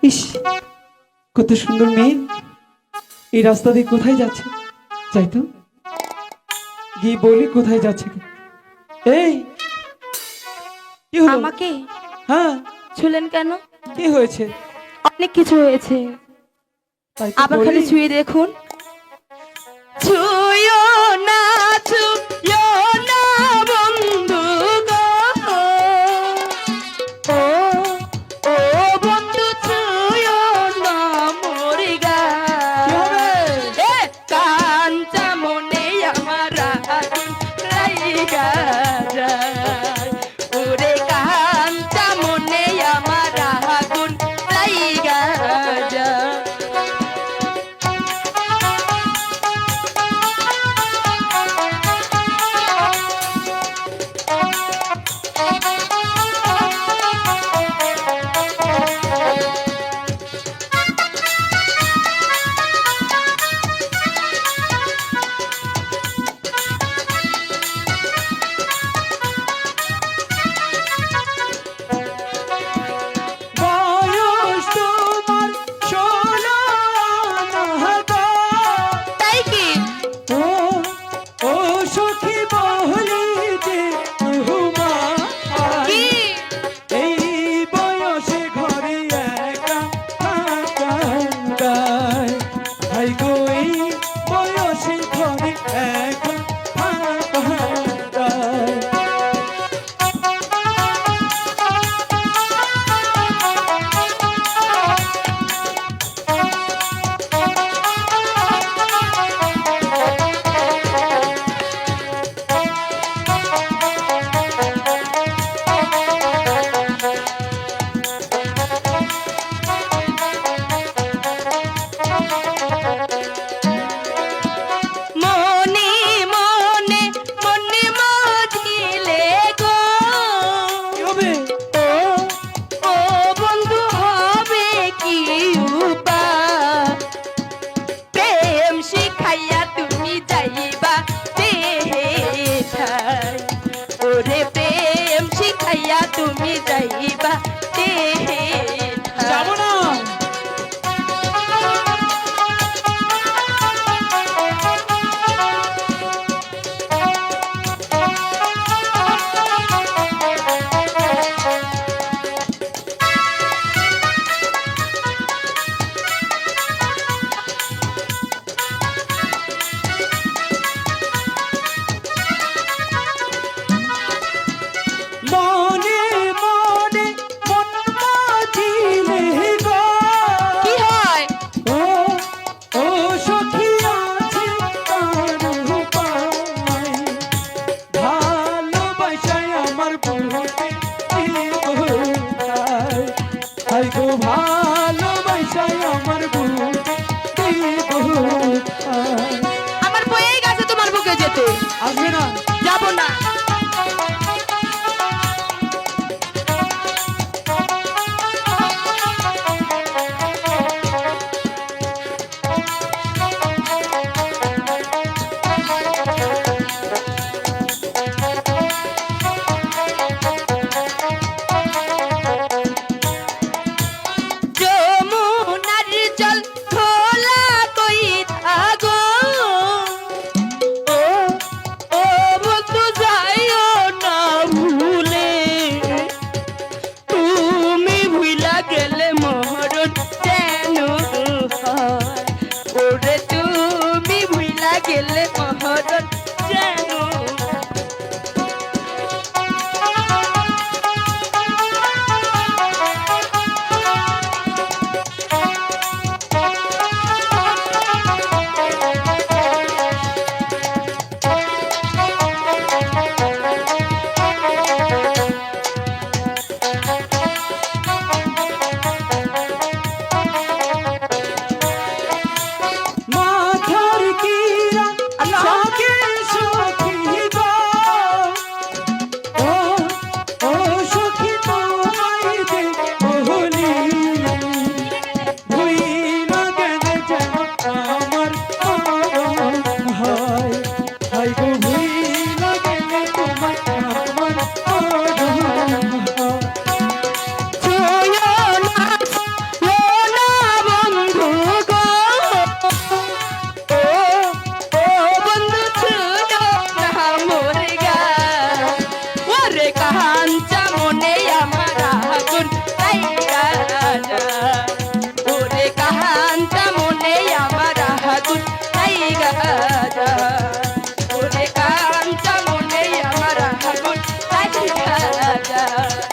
ইস, কত সুন্দর মেয়ে। এই রাস্তা দিয়ে কোথায় যাচ্ছে? যাই তো, গিয়ে বলি কোথায় যাচ্ছে। এই, কি হলো? আমাকে হ্যাঁ, ছুলেন কেন? কি হয়েছে? অনেক কিছু হয়েছে, তাই তো আবার খালি বলি। ছুঁয়ে দেখুন। ছুঁয়ো না, ছুঁয়ো না বন্ধু গো। ও ও বন্ধু, ছুঁয়ো না মোর কি হবে? গান। এ কাঞ্চা মনে আমার আগুন লাইগা যায়। ওরে কাঞ্চা মনে আমার আগুন লাইগা যায়। বয়স তোমার 16 না গো। তাই কি? ও ও সখী বলি যে তোমার কি? এই বয়সে ঘরে একা থাকা দায়। হাই গো, এই বয়সে ঘরে একা থাকা দায়। মনে মনে মনে মজিলে গো। কি হবে? ও ও বন্ধু, হবে কি উপায়? প্রেম শিখাইয়া তুমি যাইবা দেঠাই। ওরে প্রেম শিখাইয়া তুমি যাইবা দেঠাই। যাবো না। মনে মনে মন মাঝিলে গো। কি হয়? ও ও সখী আছে তার উপায়। ভালোবাসায় আমার বুকে বোঝায়। হাই গো, ভালোবাসায় আমার বুকে বোঝায়। আমার বয়েই গেছে তোমার বুকে যেতে। আসবে না। যাব না। যায়